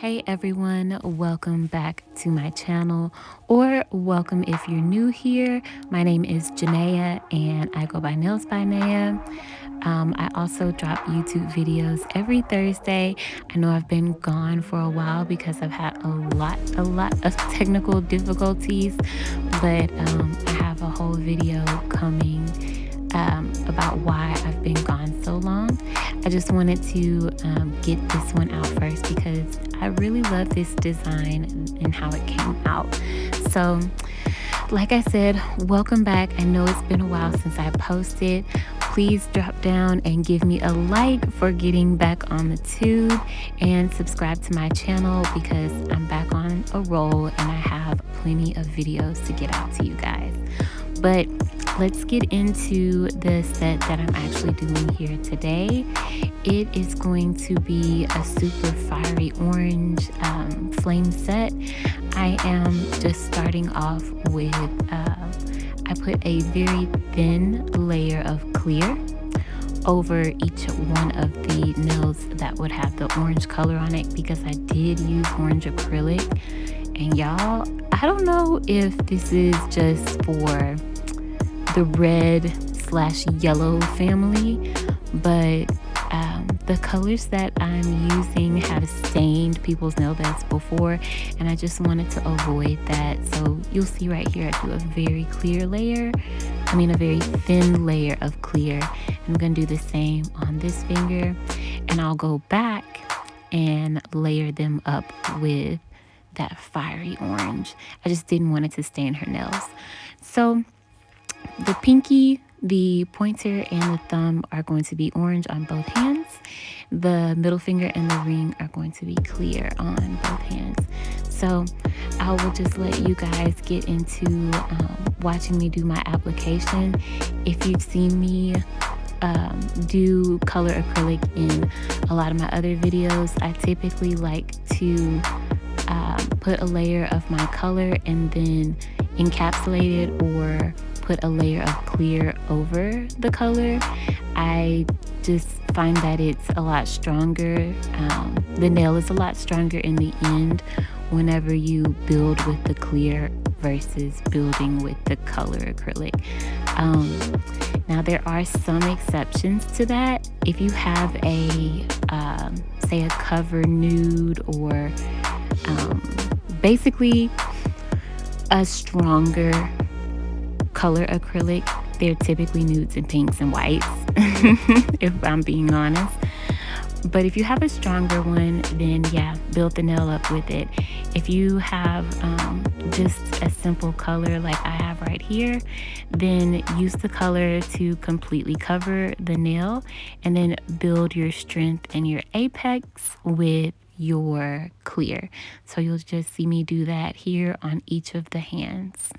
Hey everyone, welcome back to my channel, or welcome if you're new here. My name is Naia and I go by Nails by Naia. I also drop YouTube videos every Thursday. I know I've been gone for a while because I've had a lot of technical difficulties, but I have a whole video coming about why I've been gone so long. I just wanted to get this one out first because I really love this design and how it came out. So, like I said, welcome back. I know it's been a while since I posted. Please drop down and give me a like for getting back on the tube, and subscribe to my channel because I'm back on a roll and I have plenty of videos to get out to you guys. But let's get into the set that I'm actually doing here today. It is going to be a super fiery orange flame set. I am just starting off with, I put a very thin layer of clear over each one of the nails that would have the orange color on it because I did use orange acrylic. And y'all, I don't know if this is just for the red/yellow family, but the colors that I'm using have stained people's nail beds before, and I just wanted to avoid that. So you'll see right here, I do a very a very thin layer of clear. I'm gonna do the same on this finger, and I'll go back and layer them up with that fiery orange. I just didn't want it to stain her nails. So the pinky, the pointer, and the thumb are going to be orange on both hands. The middle finger and the ring are going to be clear on both hands. So I will just let you guys get into watching me do my application. If you've seen me do color acrylic in a lot of my other videos, I typically like to put a layer of my color and then encapsulate it or put a layer of clear over the color. I just find that it's a lot stronger. The nail is a lot stronger in the end whenever you build with the clear versus building with the color acrylic. Now there are some exceptions to that. If you have a say a cover nude or basically a stronger color acrylic, they're typically nudes and pinks and whites, if I'm being honest. But if you have a stronger one, then yeah, build the nail up with it. If you have just a simple color like I have right here, then use the color to completely cover the nail and then build your strength and your apex with your clear. So you'll just see me do that here on each of the hands.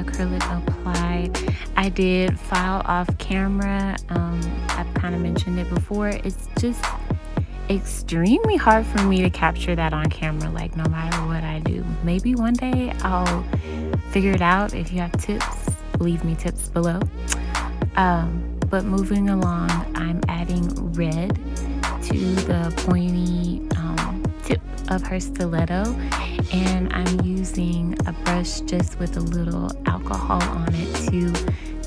acrylic applied. I did file off camera. I've kind of mentioned it before. It's just extremely hard for me to capture that on camera, like no matter what I do. Maybe one day I'll figure it out. If you have tips, leave me tips below. But moving along, I'm adding red to the pointy tip of her stiletto, and I'm using a brush just with a little alcohol on it to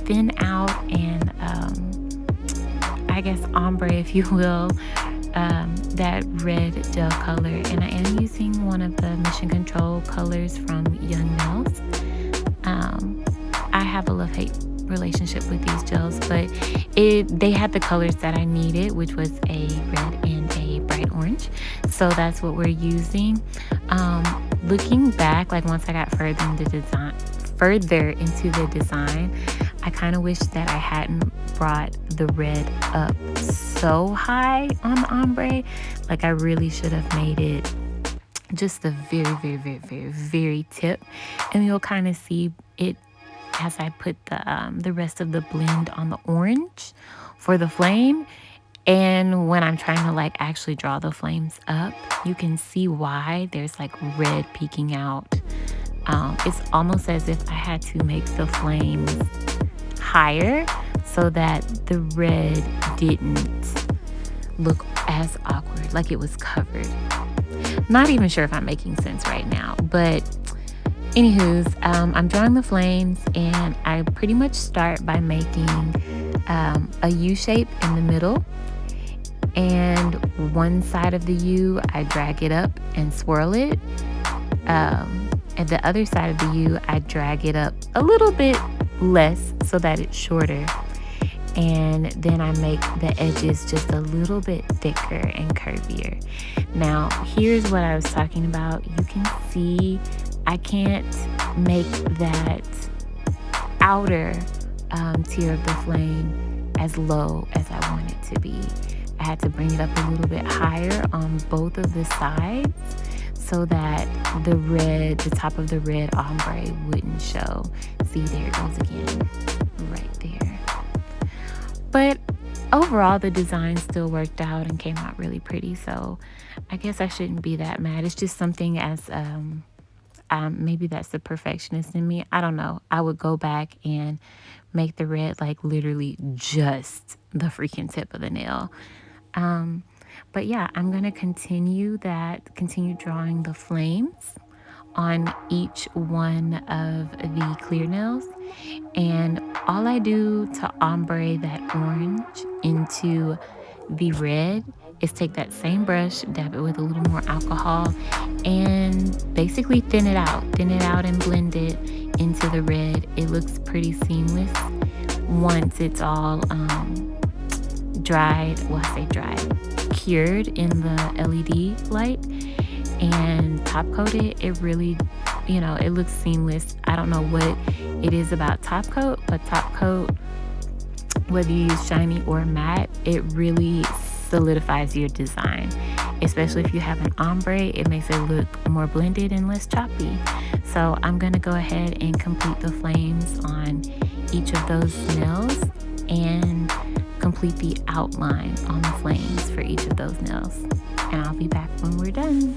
thin out and I guess ombre, if you will, that red gel color. And I am using one of the Mission Control colors from Young Nails. I have a love-hate relationship with these gels, but they had the colors that I needed, which was a red and a bright orange, so that's what we're using. Looking back, like once I got further into the design, I kind of wish that I hadn't brought the red up so high on the ombre. Like I really should have made it just the very tip, and you'll kind of see it as I put the rest of the blend on the orange for the flame. And when I'm trying to like actually draw the flames up, you can see why there's like red peeking out. It's almost as if I had to make the flames higher so that the red didn't look as awkward, like it was covered. Not even sure if I'm making sense right now, but anywho's, I'm drawing the flames, and I pretty much start by making a U shape in the middle, and one side of the U I drag it up and swirl it, and the other side of the U I drag it up a little bit less so that it's shorter, and then I make the edges just a little bit thicker and curvier. Now here's what I was talking about. You can see I can't make that outer tier of the flame as low as I want it to be. I had to bring it up a little bit higher on both of the sides so that the top of the red ombre wouldn't show. See, there it goes again, right there. But overall, the design still worked out and came out really pretty, so I guess I shouldn't be that mad. It's just something as maybe that's the perfectionist in me. I don't know. I would go back and make the red like literally just the freaking tip of the nail. But yeah, I'm gonna continue drawing the flames on each one of the clear nails, and all I do to ombre that orange into the red is take that same brush, dab it with a little more alcohol, and basically thin it out and blend it into the red. It looks pretty seamless once it's all cured in the LED light and top coated. It really, it looks seamless. I don't know what it is about top coat, but top coat, whether you use shiny or matte, it really solidifies your design. Especially if you have an ombre, it makes it look more blended and less choppy. So I'm gonna go ahead and complete the flames on each of those nails and complete the outline on the flames for each of those nails. And I'll be back when we're done.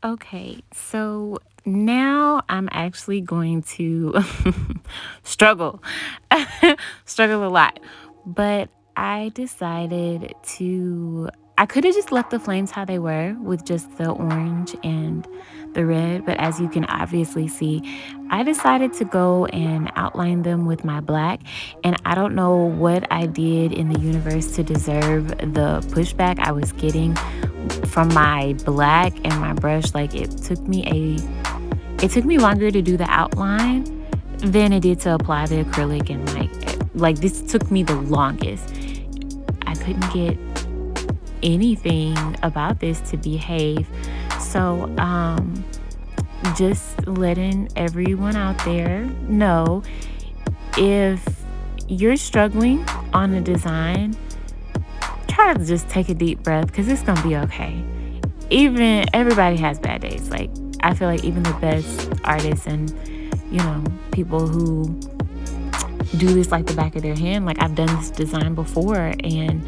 Okay, so now I'm actually going to struggle, struggle a lot. But I decided I could have just left the flames how they were with just the orange and the red. But as you can obviously see, I decided to go and outline them with my black. And I don't know what I did in the universe to deserve the pushback I was getting from my black and my brush. Like it took me longer to do the outline than it did to apply the acrylic, and like this took me the longest. I couldn't get anything about this to behave. So just letting everyone out there know, if you're struggling on a design, try to just take a deep breath, because it's gonna be okay. Even everybody has bad days. Like, I feel like even the best artists and people who do this like the back of their hand, like I've done this design before and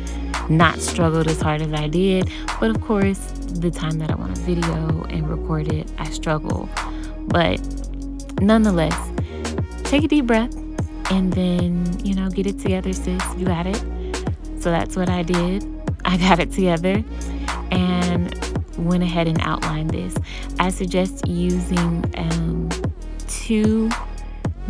not struggled as hard as I did. But of course, the time that I want to video and record it, I struggle. But nonetheless, take a deep breath and then get it together, sis. You got it. So that's what I did. I got it together and went ahead and outlined this. I suggest using 2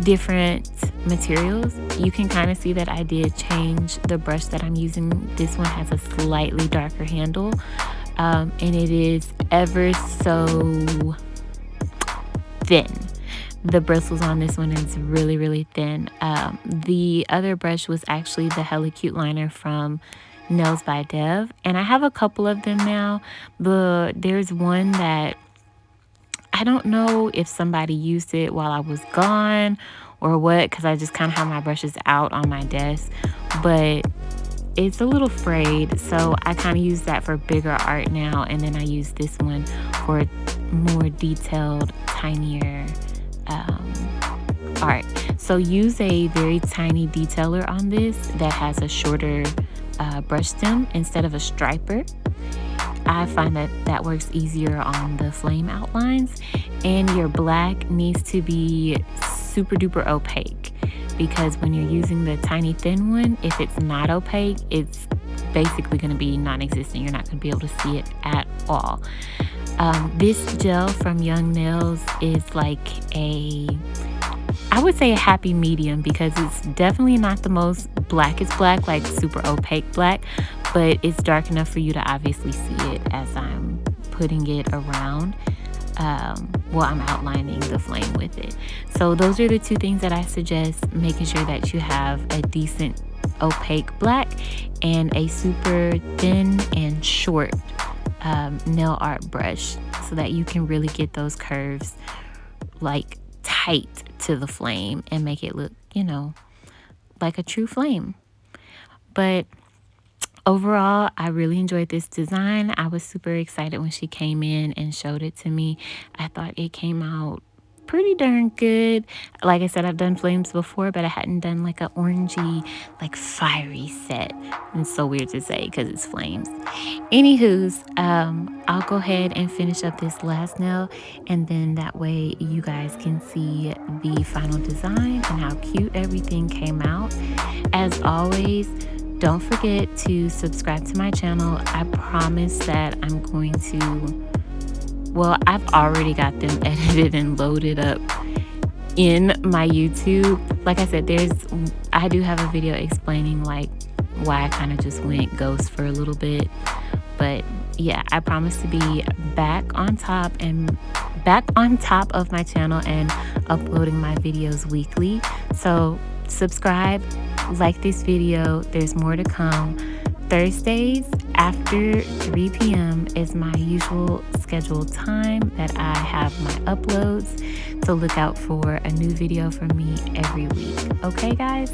different materials. You can kind of see that I did change the brush that I'm using. This one has a slightly darker handle, and it is ever so thin. The bristles on this one is really, really thin. The other brush was actually the Hella Cute liner from Nails by Dev, and I have a couple of them now. There's one that I don't know if somebody used it while I was gone or what, because I just kind of have my brushes out on my desk, but it's a little frayed, so I kind of use that for bigger art now, and then I use this one for more detailed, tinier art. So use a very tiny detailer on this that has a shorter brush stem instead of a striper. I find that works easier on the flame outlines. And your black needs to be super duper opaque, because when you're using the tiny thin one, if it's not opaque, it's basically going to be non-existent. You're not going to be able to see it at all. This gel from Young Nails is like I would say a happy medium, because it's definitely not the most blackest black, like super opaque black, but it's dark enough for you to obviously see it as I'm putting it around. I'm outlining the flame with it. So those are the 2 things that I suggest: making sure that you have a decent opaque black and a super thin and short nail art brush, so that you can really get those curves like tight to the flame and make it look, like a true flame. But overall, I really enjoyed this design. I was super excited when she came in and showed it to me. I thought it came out pretty darn good. Like I said, I've done flames before, but I hadn't done like an orangey, like fiery set. And it's so weird to say because it's flames. Anywho's, I'll go ahead and finish up this last nail, and then that way you guys can see the final design and how cute everything came out. As always, don't forget to subscribe to my channel. I promise that I'm going to, I've already got them edited and loaded up in my YouTube. Like I said, I do have a video explaining like why I kind of just went ghost for a little bit. But yeah, I promise to be back on top of my channel and uploading my videos weekly. So subscribe, like this video. There's more to come. Thursdays after 3 p.m. is my usual scheduled time that I have my uploads. So look out for a new video from me every week. Okay, guys?